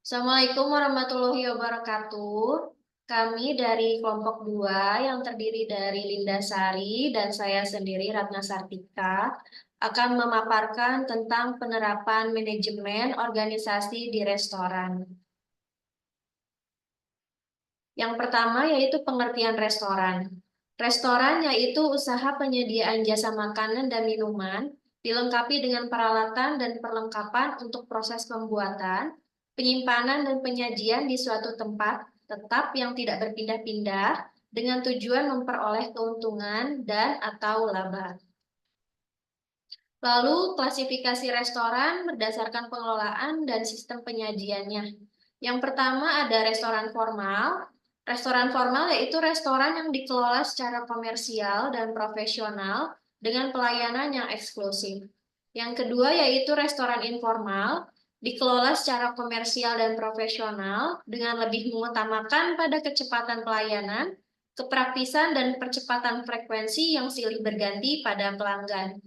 Assalamualaikum warahmatullahi wabarakatuh. Kami dari kelompok 2 yang terdiri dari Linda Sari dan saya sendiri Ratna Sartika akan memaparkan tentang penerapan manajemen organisasi di restoran. Yang pertama yaitu pengertian restoran. Restoran yaitu usaha penyediaan jasa makanan dan minuman, dilengkapi dengan peralatan dan perlengkapan untuk proses pembuatan, penyimpanan dan penyajian di suatu tempat tetap yang tidak berpindah-pindah dengan tujuan memperoleh keuntungan dan atau laba. Lalu, klasifikasi restoran berdasarkan pengelolaan dan sistem penyajiannya. Yang pertama ada restoran formal. Restoran formal yaitu restoran yang dikelola secara komersial dan profesional dengan pelayanan yang eksklusif. Yang kedua yaitu restoran informal, dikelola secara komersial dan profesional dengan lebih mengutamakan pada kecepatan pelayanan, kepraktisan dan percepatan frekuensi yang silih berganti pada pelanggan.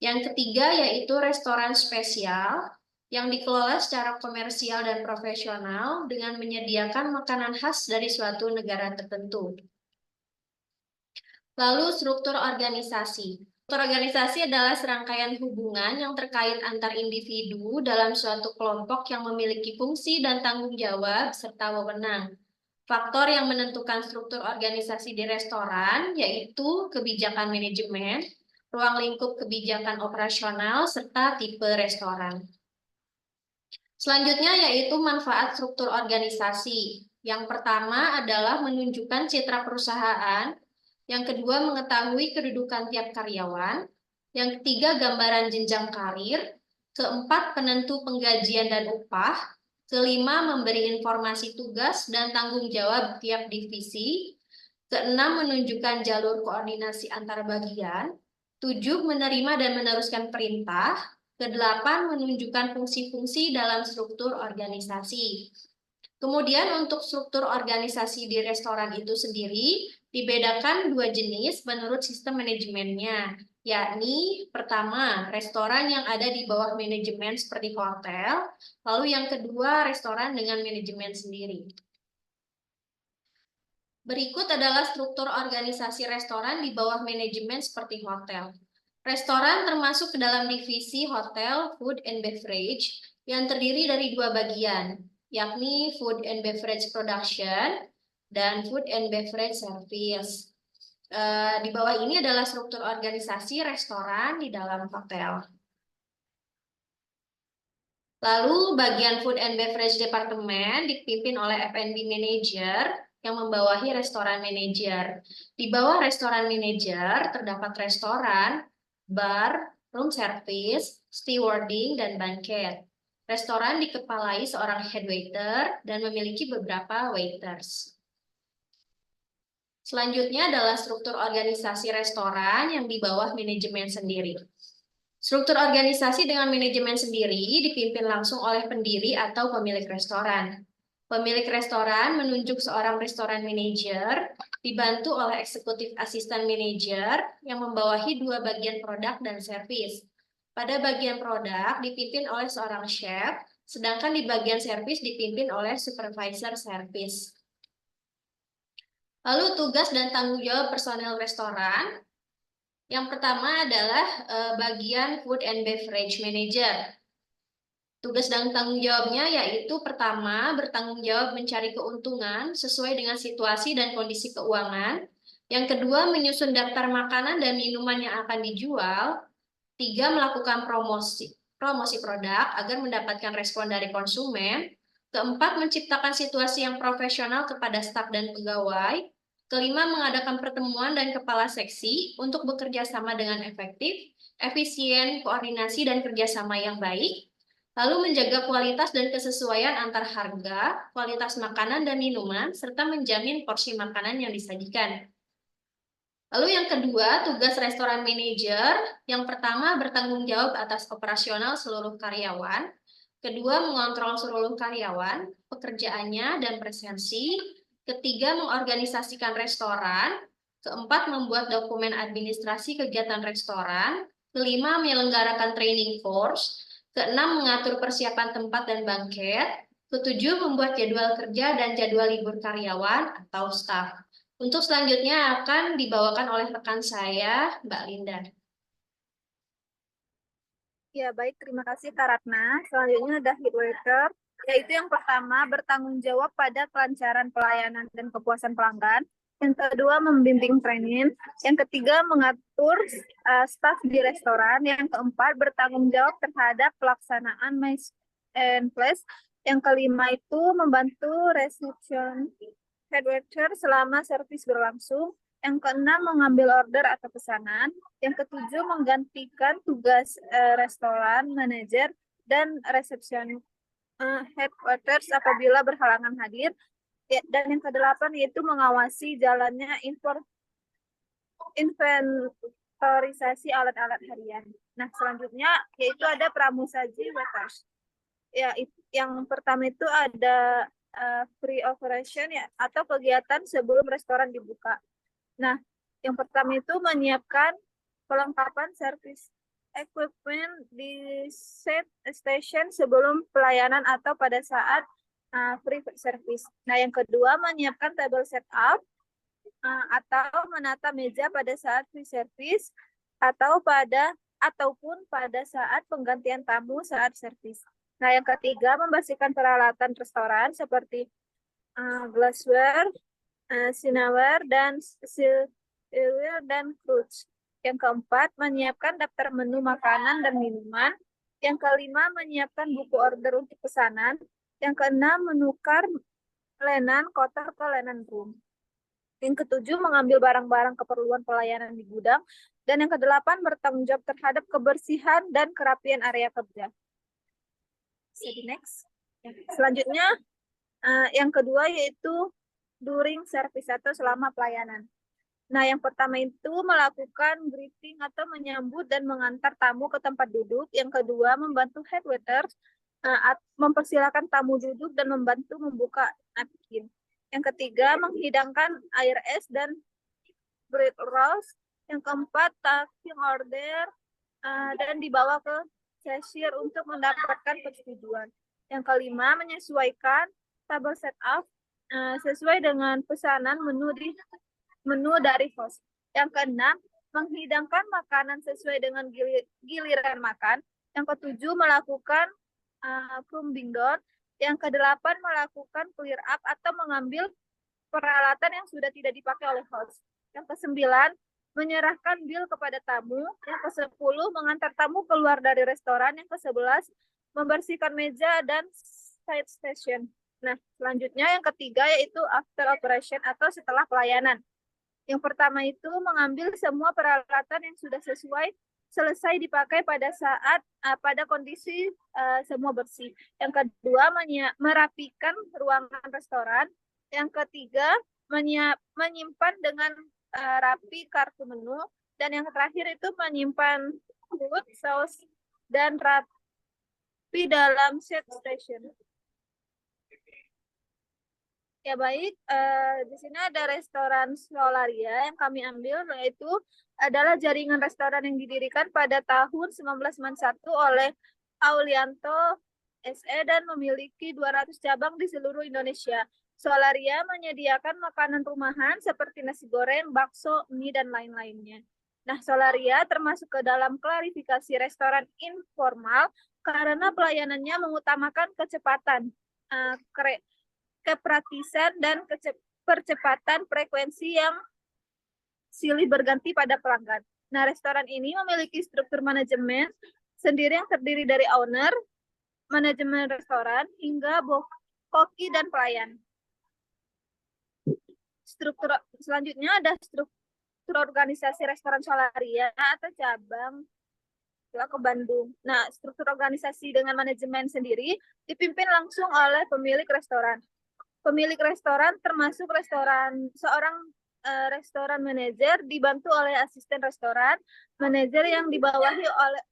Yang ketiga yaitu restoran spesial yang dikelola secara komersial dan profesional dengan menyediakan makanan khas dari suatu negara tertentu. Lalu struktur organisasi. Struktur organisasi adalah serangkaian hubungan yang terkait antar individu dalam suatu kelompok yang memiliki fungsi dan tanggung jawab serta wewenang. Faktor yang menentukan struktur organisasi di restoran yaitu kebijakan manajemen, ruang lingkup kebijakan operasional, serta tipe restoran. Selanjutnya yaitu manfaat struktur organisasi. Yang pertama adalah menunjukkan citra perusahaan, yang kedua mengetahui kedudukan tiap karyawan, yang ketiga gambaran jenjang karir, keempat penentu penggajian dan upah, kelima memberi informasi tugas dan tanggung jawab tiap divisi, keenam menunjukkan jalur koordinasi antar bagian, tujuh menerima dan meneruskan perintah, kedelapan menunjukkan fungsi-fungsi dalam struktur organisasi. Kemudian untuk struktur organisasi di restoran itu sendiri dibedakan dua jenis menurut sistem manajemennya, yakni pertama restoran yang ada di bawah manajemen seperti hotel, lalu yang kedua restoran dengan manajemen sendiri. Berikut adalah struktur organisasi restoran di bawah manajemen seperti hotel. Restoran termasuk ke dalam divisi hotel, food and beverage yang terdiri dari dua bagian, yakni food and beverage production dan food and beverage service. Di bawah ini adalah struktur organisasi restoran di dalam hotel. Lalu bagian food and beverage department dipimpin oleh F&B manager yang membawahi restoran manager. Di bawah restoran manager terdapat restoran, bar, room service, stewarding, dan banquet. Restoran dikepalai seorang head waiter dan memiliki beberapa waiters. Selanjutnya adalah struktur organisasi restoran yang di bawah manajemen sendiri. Struktur organisasi dengan manajemen sendiri dipimpin langsung oleh pendiri atau pemilik restoran. Pemilik restoran menunjuk seorang restoran manager, dibantu oleh eksekutif asisten manager yang membawahi dua bagian produk dan servis. Pada bagian produk dipimpin oleh seorang chef, sedangkan di bagian servis dipimpin oleh supervisor servis. Lalu tugas dan tanggung jawab personel restoran. Yang pertama adalah bagian food and beverage manager. Tugas dan tanggung jawabnya yaitu pertama, bertanggung jawab mencari keuntungan sesuai dengan situasi dan kondisi keuangan. Yang kedua, menyusun daftar makanan dan minuman yang akan dijual. Tiga, melakukan promosi produk agar mendapatkan respon dari konsumen. Keempat, menciptakan situasi yang profesional kepada staf dan pegawai. Kelima, mengadakan pertemuan dan kepala seksi untuk bekerja sama dengan efektif, efisien, koordinasi, dan kerjasama yang baik. Lalu menjaga kualitas dan kesesuaian antar harga, kualitas makanan dan minuman, serta menjamin porsi makanan yang disajikan. Lalu yang kedua, tugas restoran manager. Yang pertama, bertanggung jawab atas operasional seluruh karyawan. Kedua, mengontrol seluruh karyawan, pekerjaannya, dan presensi. Ketiga, mengorganisasikan restoran. Keempat, membuat dokumen administrasi kegiatan restoran. Kelima, menyelenggarakan training course. Keenam, mengatur persiapan tempat dan banket. Ketujuh, membuat jadwal kerja dan jadwal libur karyawan atau staff. Untuk selanjutnya akan dibawakan oleh rekan saya, Mbak Linda. Ya, baik. Terima kasih, Kak Ratna. Selanjutnya ada head waiter, yaitu yang pertama, bertanggung jawab pada kelancaran pelayanan dan kepuasan pelanggan. Yang kedua, membimbing training. Yang ketiga, mengatur staf di restoran. Yang keempat, bertanggung jawab terhadap pelaksanaan menu and place. Yang kelima itu membantu reception head waiter selama servis berlangsung. Yang keenam, mengambil order atau pesanan. Yang ketujuh, menggantikan tugas restoran, manajer, dan resepsionis headquarters apabila berhalangan hadir. Ya, dan yang kedelapan yaitu mengawasi jalannya inventorisasi alat-alat harian. Nah, selanjutnya yaitu ada pramusaji waiters. Ya, yang pertama itu ada pre-operation ya atau kegiatan sebelum restoran dibuka. Nah, yang pertama itu menyiapkan pelengkapan service equipment di set station sebelum pelayanan atau pada saat free service. Nah, yang kedua menyiapkan table setup atau menata meja pada saat free service ataupun pada saat penggantian tamu saat service. Nah, yang ketiga membersihkan peralatan restoran seperti glassware, Sinawar dan Silver dan Cruz. Yang keempat, menyiapkan daftar menu makanan dan minuman. Yang kelima, menyiapkan buku order untuk pesanan. Yang keenam, menukar lenan kotor ke lenan room. Yang ketujuh, mengambil barang-barang keperluan pelayanan di gudang. Dan yang kedelapan, bertanggung jawab terhadap kebersihan dan kerapian area kerja. Jadi next. Selanjutnya, yang kedua yaitu during service atau selama pelayanan. Nah, yang pertama itu melakukan greeting atau menyambut dan mengantar tamu ke tempat duduk. Yang kedua, membantu head waiters, mempersilakan tamu duduk dan membantu membuka napkin. Yang ketiga, menghidangkan air es dan bread rolls. Yang keempat, taking order dan dibawa ke cashier untuk mendapatkan persetujuan. Yang kelima, menyesuaikan table setup sesuai dengan pesanan menu dari host. Yang keenam, menghidangkan makanan sesuai dengan giliran makan. Yang ketujuh, melakukan plumbing down. Yang kedelapan, melakukan clear up atau mengambil peralatan yang sudah tidak dipakai oleh host. Yang kesembilan, menyerahkan bill kepada tamu. Yang kesepuluh, mengantar tamu keluar dari restoran. Yang kesebelas, membersihkan meja dan side station. Nah, selanjutnya yang ketiga yaitu after operation atau setelah pelayanan. Yang pertama itu mengambil semua peralatan yang sudah selesai dipakai pada saat pada kondisi semua bersih. Yang kedua, merapikan ruangan restoran. Yang ketiga, menyimpan dengan rapi kartu menu. Dan yang terakhir itu menyimpan food, saus, dan rapi dalam set station. Ya baik, di sini ada restoran Solaria yang kami ambil, yaitu adalah jaringan restoran yang didirikan pada tahun 1991 oleh Aulianto SE dan memiliki 200 cabang di seluruh Indonesia. Solaria menyediakan makanan rumahan seperti nasi goreng, bakso, mie, dan lain-lainnya. Nah, Solaria termasuk ke dalam klarifikasi restoran informal karena pelayanannya mengutamakan kecepatan, kepraktisan dan percepatan frekuensi yang silih berganti pada pelanggan. Nah, restoran ini memiliki struktur manajemen sendiri yang terdiri dari owner, manajemen restoran, hingga koki dan pelayan. Struktur selanjutnya ada struktur organisasi restoran Solaria atau cabang ke Bandung. Nah, struktur organisasi dengan manajemen sendiri dipimpin langsung oleh pemilik restoran. Pemilik restoran termasuk seorang restoran manajer dibantu oleh asisten restoran manajer yang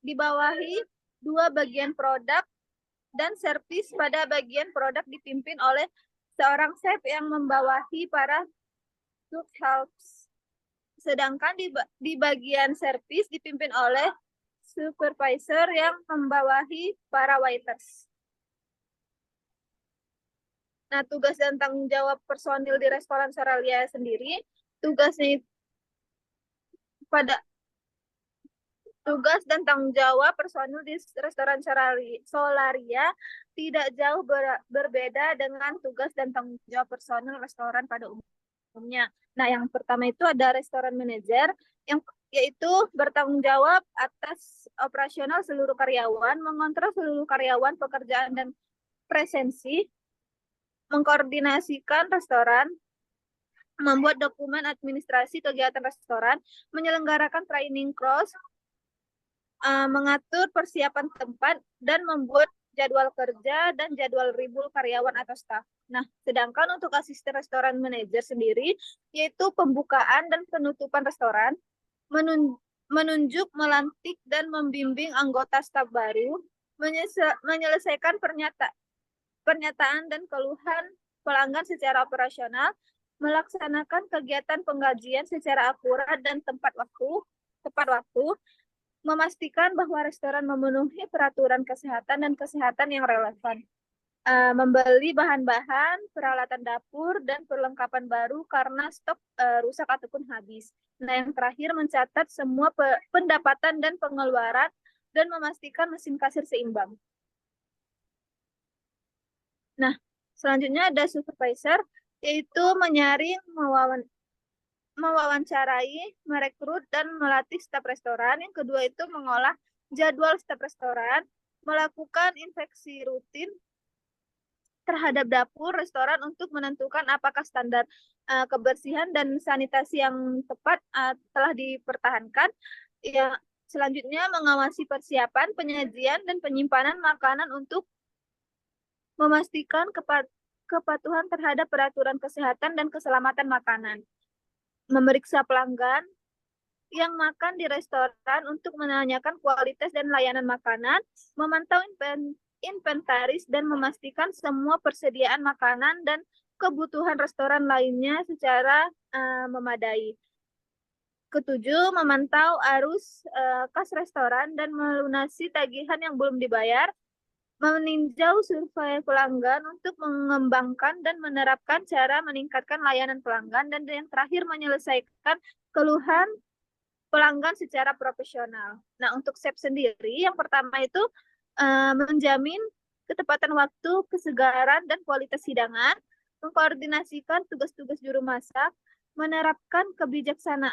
dibawahi dua bagian produk dan servis. Pada bagian produk dipimpin oleh seorang chef yang membawahi para cook helps, sedangkan di bagian servis dipimpin oleh supervisor yang membawahi para waiters. Nah, tugas dan tanggung jawab personil di restoran Solaria sendiri, tugasnya pada tugas dan tanggung jawab personil di restoran Solaria tidak jauh berbeda dengan tugas dan tanggung jawab personil restoran pada umumnya. Nah, yang pertama itu ada restoran manajer yang yaitu bertanggung jawab atas operasional seluruh karyawan, mengontrol seluruh karyawan, pekerjaan dan presensi, mengkoordinasikan restoran, membuat dokumen administrasi kegiatan restoran, menyelenggarakan training course, mengatur persiapan tempat, dan membuat jadwal kerja dan jadwal libur karyawan atau staf. Nah, sedangkan untuk asisten restoran manajer sendiri, yaitu pembukaan dan penutupan restoran, menunjuk, melantik, dan membimbing anggota staf baru, menyelesaikan pernyataan dan keluhan pelanggan secara operasional, melaksanakan kegiatan penggajian secara akurat dan tepat waktu, memastikan bahwa restoran memenuhi peraturan kesehatan dan kesehatan yang relevan, membeli bahan-bahan, peralatan dapur, dan perlengkapan baru karena stok rusak ataupun habis. Nah, yang terakhir mencatat semua pendapatan dan pengeluaran dan memastikan mesin kasir seimbang. Nah, selanjutnya ada supervisor, yaitu menyaring, mewawancarai, merekrut, dan melatih staf restoran. Yang kedua itu mengolah jadwal staf restoran, melakukan inspeksi rutin terhadap dapur restoran untuk menentukan apakah standar kebersihan dan sanitasi yang tepat telah dipertahankan. Ya, selanjutnya mengawasi persiapan, penyajian, dan penyimpanan makanan untuk memastikan kepatuhan terhadap peraturan kesehatan dan keselamatan makanan. Memeriksa pelanggan yang makan di restoran untuk menanyakan kualitas dan layanan makanan, memantau inventaris dan memastikan semua persediaan makanan dan kebutuhan restoran lainnya secara memadai. Ketujuh, memantau arus kas restoran dan melunasi tagihan yang belum dibayar, meninjau survei pelanggan untuk mengembangkan dan menerapkan cara meningkatkan layanan pelanggan, dan yang terakhir menyelesaikan keluhan pelanggan secara profesional. Nah, untuk SEP sendiri, yang pertama itu menjamin ketepatan waktu, kesegaran, dan kualitas hidangan, mengkoordinasikan tugas-tugas juru masak, menerapkan kebijakan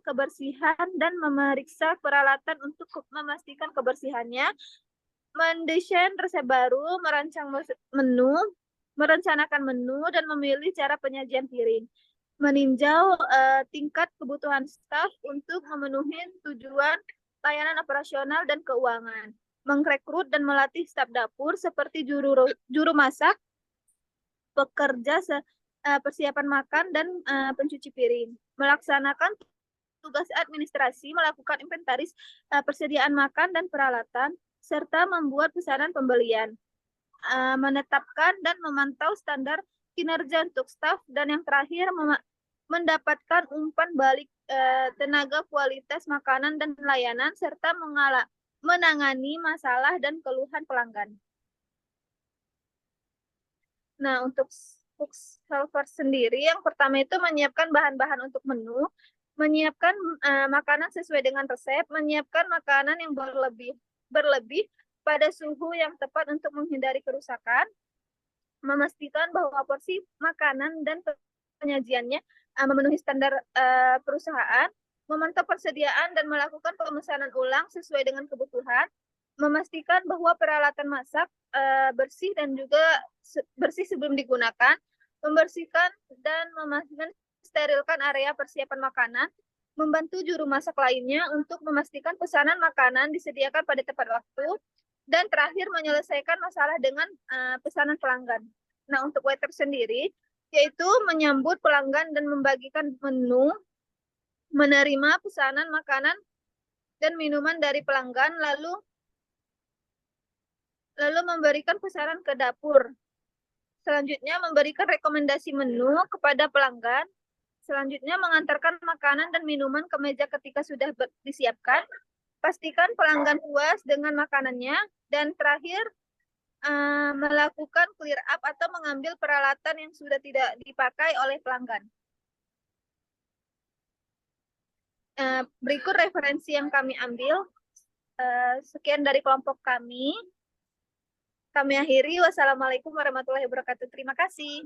kebersihan, dan memeriksa peralatan untuk memastikan kebersihannya, mendesain resep baru, merencanakan menu, dan memilih cara penyajian piring. Meninjau tingkat kebutuhan staf untuk memenuhi tujuan layanan operasional dan keuangan. Merekrut dan melatih staf dapur seperti juru masak, pekerja persiapan makan, dan pencuci piring. Melaksanakan tugas administrasi, melakukan inventaris persediaan makan dan peralatan, serta membuat pesanan pembelian. Menetapkan dan memantau standar kinerja untuk staf, dan yang terakhir mendapatkan umpan balik tenaga, kualitas makanan dan layanan, serta menangani masalah dan keluhan pelanggan. Nah, untuk Salver sendiri, yang pertama itu menyiapkan bahan-bahan untuk menu, menyiapkan makanan sesuai dengan resep, menyiapkan makanan yang berlebih pada suhu yang tepat untuk menghindari kerusakan, memastikan bahwa porsi makanan dan penyajiannya memenuhi standar perusahaan, memantau persediaan dan melakukan pemesanan ulang sesuai dengan kebutuhan, memastikan bahwa peralatan masak bersih dan juga bersih sebelum digunakan, membersihkan dan memastikan sterilkan area persiapan makanan, membantu juru masak lainnya untuk memastikan pesanan makanan disediakan pada tepat waktu, dan terakhir menyelesaikan masalah dengan pesanan pelanggan. Nah, untuk waiter sendiri, yaitu menyambut pelanggan dan membagikan menu, menerima pesanan makanan dan minuman dari pelanggan, lalu memberikan pesanan ke dapur. Selanjutnya, memberikan rekomendasi menu kepada pelanggan. Selanjutnya, mengantarkan makanan dan minuman ke meja ketika sudah disiapkan. Pastikan pelanggan puas dengan makanannya. Dan terakhir, melakukan clear up atau mengambil peralatan yang sudah tidak dipakai oleh pelanggan. Berikut referensi yang kami ambil. Sekian dari kelompok kami. Kami akhiri. Wassalamualaikum warahmatullahi wabarakatuh. Terima kasih.